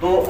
2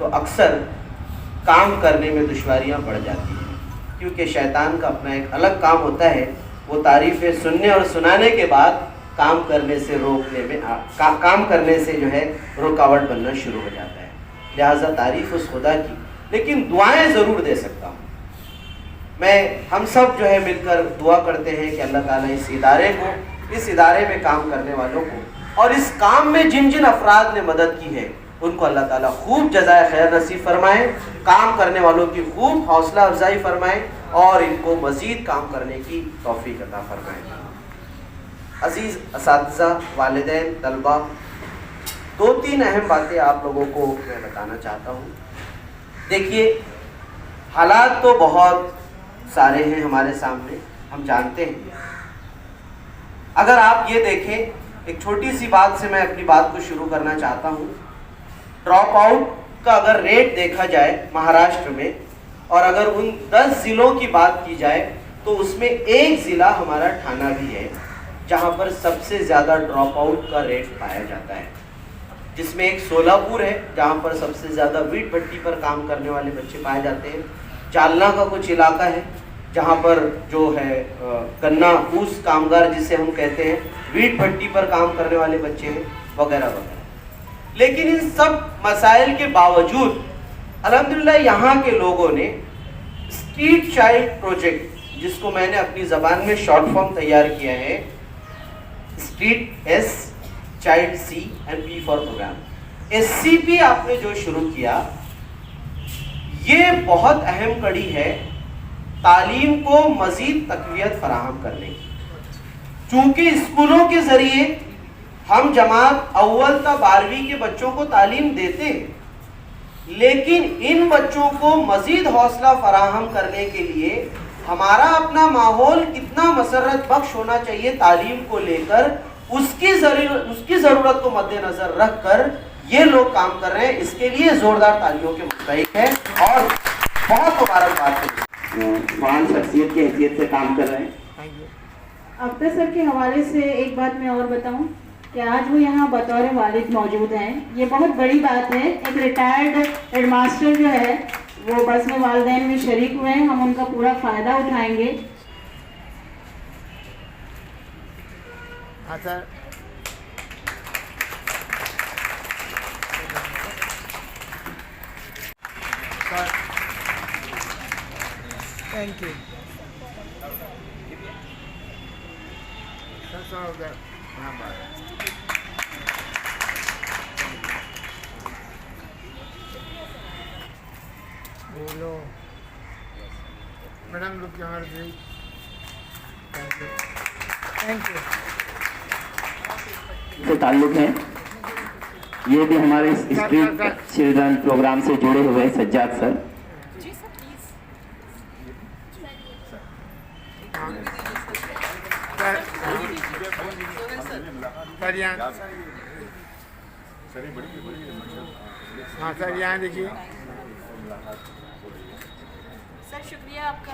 تو اکثر کام کرنے میں دشواریاں بڑھ جاتی ہیں، کیونکہ شیطان کا اپنا ایک الگ کام ہوتا ہے، وہ تعریفیں سننے اور سنانے کے بعد کام کرنے سے روکنے میں کام کرنے سے جو ہے رکاوٹ بننا شروع ہو جاتا ہے۔ لہٰذا تعریف اس خدا کی، لیکن دعائیں ضرور دے سکتا ہوں میں۔ ہم سب جو ہے مل کر دعا کرتے ہیں کہ اللہ تعالیٰ اس ادارے میں کام کرنے والوں کو اور اس کام میں جن جن افراد نے مدد کی ہے ان کو اللہ تعالیٰ خوب جزائے خیر نصیب فرمائے، کام کرنے والوں کی خوب حوصلہ افزائی فرمائے اور ان کو مزید کام کرنے کی توفیق عطا فرمائے۔ عزیز اساتذہ، والدین، طلباء، 2-3 اہم باتیں آپ لوگوں کو میں بتانا چاہتا ہوں۔ دیکھیے، حالات تو بہت سارے ہیں ہمارے سامنے، ہم جانتے ہیں۔ اگر آپ یہ دیکھیں، ایک چھوٹی سی بات سے میں اپنی بات کو شروع کرنا چاہتا ہوں۔ ڈراپ آؤٹ کا اگر ریٹ دیکھا جائے مہاراشٹر میں، اور اگر ان 10 ضلعوں کی بات کی جائے تو اس میں ایک ضلع ہمارا ٹھانہ بھی ہے جہاں پر سب سے زیادہ ڈراپ آؤٹ کا ریٹ پایا جاتا ہے، جس میں ایک سولاپور ہے جہاں پر سب سے زیادہ ویٹ بھٹی پر کام کرنے والے بچے پائے جاتے ہیں، جالنا کا کچھ علاقہ ہے جہاں پر جو ہے گنا پھوس کامگار جسے ہم کہتے ہیں، ویٹ بھٹی پر کام کرنے والے بچے ہیں، وغیرہ وغیرہ۔ لیکن ان سب مسائل کے باوجود الحمدللہ یہاں کے لوگوں نے اسٹریٹ چائلڈ پروجیکٹ، جس کو میں نے اپنی زبان میں شارٹ فارم تیار کیا ہے، street S child C and P for program, SCP آپ نے جو شروع کیا، یہ بہت اہم کڑی ہے تعلیم کو مزید تقویت فراہم کرنے کی۔ چونکہ اسکولوں کے ذریعے ہم جماعت اول تا 12ویں کے بچوں کو تعلیم دیتے ہیں، لیکن ان بچوں کو مزید حوصلہ فراہم کرنے کے لیے ہمارا اپنا ماحول کتنا مسرت بخش ہونا چاہیے تعلیم کو لے کر، اس کی ضرورت کو مد نظر رکھ کر یہ لوگ کام کر رہے ہیں۔ اس کے لیے زوردار تالیوں کے مستحق ہے اور بہت مبارکباد ہے۔ فعال شخصیت کی حیثیت سے کام کر رہے ہیں۔ اختر سر کے حوالے سے ایک بات میں اور بتاؤں کہ آج وہ یہاں بطور والد موجود ہیں، یہ بہت بڑی بات ہے۔ ایک ریٹائرڈ ہیڈ ماسٹر جو ہے وہ بس میں والدین میں شریک ہوئے ہیں، ہم ان کا پورا فائدہ اٹھائیں گے۔ Thank you. That's all that. Hello. Madam, look your heart. Thank you. Thank you. سے تعلق ہے، یہ بھی ہمارے اسٹریٹ چلڈرن پروگرام سے جڑے ہوئے سجاد سر۔ ہاں سر، یہاں دیکھیے۔ سر شکریہ آپ کا۔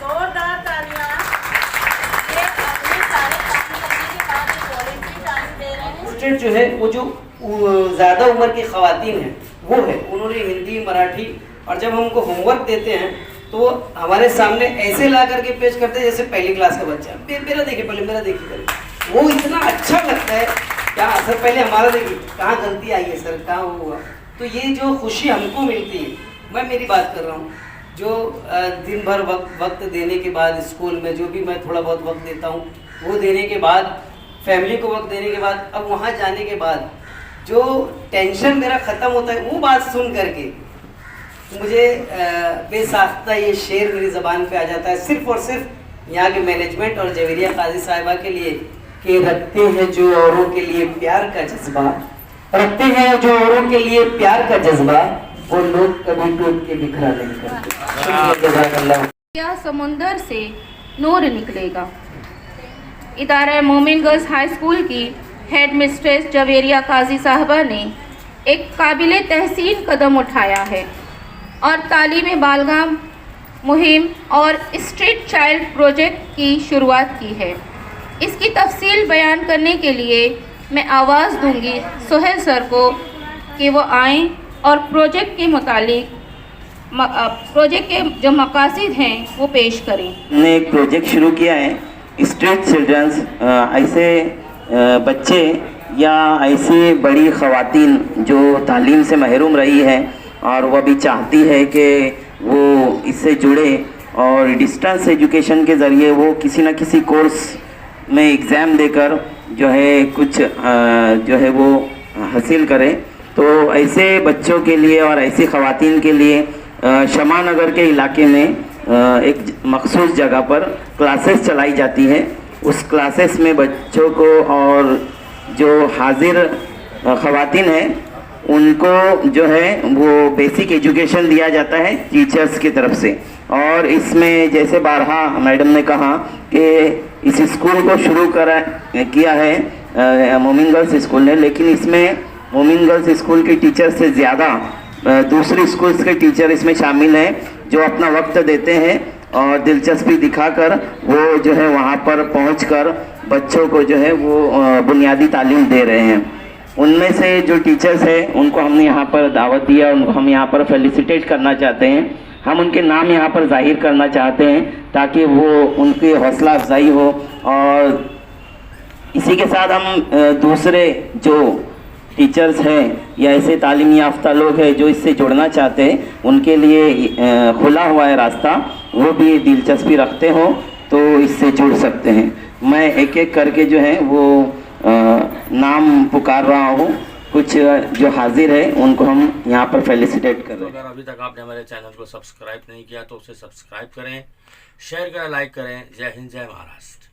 زوردار تالیاں۔ یہ اپنے سارے کام کرنے کے بعد ایک والنٹری ٹائم دے رہے ہیں۔ اسٹوڈنٹ جو ہے وہ جو زیادہ عمر کی خواتین ہیں وہ ہے، انہوں نے ہندی، مراٹھی، اور جب ہم ان کو ہوم ورک دیتے ہیں تو وہ ہمارے سامنے ایسے لا کر کے پیش کرتے ہیں جیسے پہلی کلاس کا بچہ، میرا دیکھیے پہلے، میرا دیکھیے پہلے، وہ اتنا اچھا لگتا ہے۔ کیا سر پہلے ہمارا دیکھیے کہاں غلطی آئی ہے سر، کہاں ہوا، تو یہ جو خوشی ہم کو ملتی ہے، میں میری بات کر رہا ہوں، جو دن بھر وقت دینے کے بعد اسکول میں جو بھی میں تھوڑا بہت وقت دیتا ہوں وہ دینے کے بعد، فیملی کو وقت دینے کے بعد، اب وہاں جانے کے بعد جو ٹینشن میرا ختم ہوتا ہے، وہ بات سن کر کے مجھے بے ساختہ یہ شعر میری زبان پہ آ جاتا ہے، صرف اور صرف یہاں کے مینجمنٹ اور جویریہ قاضی صاحبہ کے لیے، کہ رکھتے ہیں جو اوروں کے لیے پیار کا جذبہ، رکھتے ہیں جو اوروں کے لیے پیار کا جذبہ، وہ لوگ کبھی ٹوٹ کے بکھرا نہیں کرتے۔ شکریہ، جزاک اللہ۔ کیا سمندر سے نور نکلے گا۔ ادارہ مومن گرلز ہائی اسکول کی ہیڈ مسٹریس جویریہ قاضی صاحبہ نے ایک قابل تحسین قدم اٹھایا ہے اور تعلیم بالغاں مہم اور اسٹریٹ چائلڈ پروجیکٹ کی شروعات کی ہے۔ اس کی تفصیل بیان کرنے کے لیے میں آواز دوں گی سہیل سر کو کہ وہ آئیں اور پروجیکٹ کے متعلق پروجیکٹ کے جو مقاصد ہیں وہ پیش کریں۔ ہم نے ایک پروجیکٹ شروع کیا ہے اسٹریٹ چلڈرنس، ایسے بچے یا ایسی بڑی خواتین جو تعلیم سے محروم رہی ہے اور وہ بھی چاہتی ہے کہ وہ اس سے جڑے اور ڈسٹنس ایجوکیشن کے ذریعے وہ کسی نہ کسی کورس میں ایگزام دے کر جو ہے کچھ جو ہے وہ حاصل کرے، تو ایسے بچوں کے لیے اور ایسی خواتین کے لیے شمع نگر کے علاقے میں ایک مخصوص جگہ پر کلاسز چلائی جاتی ہے۔ اس کلاسز میں بچوں کو اور جو حاضر خواتین ہیں ان کو جو ہے وہ بیسک ایجوکیشن دیا جاتا ہے ٹیچرز کی طرف سے۔ اور اس میں جیسے بارہا میڈم نے کہا کہ اس اسکول کو شروع کیا ہے مومن گرلز اسکول نے، لیکن اس میں مومن گرلز اسکول کے ٹیچر سے زیادہ دوسری اسکولز کے ٹیچر اس میں شامل ہیں جو اپنا وقت دیتے ہیں اور دلچسپی دکھا کر وہ جو ہے وہاں پر پہنچ کر بچوں کو جو ہے وہ بنیادی تعلیم دے رہے ہیں۔ ان میں سے جو ٹیچرز ہیں ان کو ہم نے یہاں پر دعوت دیا، ان کو ہم یہاں پر فیلیسیٹیٹ کرنا چاہتے ہیں، ہم ان کے نام یہاں پر ظاہر کرنا چاہتے ہیں تاکہ وہ ان کی حوصلہ افزائی ہو۔ اور اسی کے ساتھ ہم دوسرے جو ٹیچرز ہیں یا ایسے تعلیم یافتہ لوگ ہیں جو اس سے جڑنا چاہتے ہیں ان کے لیے کھلا ہوا ہے راستہ، وہ بھی دلچسپی رکھتے ہوں تو اس سے جڑ سکتے ہیں۔ میں ایک ایک کر کے جو ہے وہ نام پکار رہا ہوں، کچھ جو حاضر ہے ان کو ہم یہاں پر فیلیسیٹیٹ کر رہے ہیں۔ اگر ابھی تک آپ نے ہمارے چینل کو سبسکرائب نہیں کیا تو اسے سبسکرائب کریں، شیئر کریں، لائک کریں۔ جے ہند، جے مہاراشٹر۔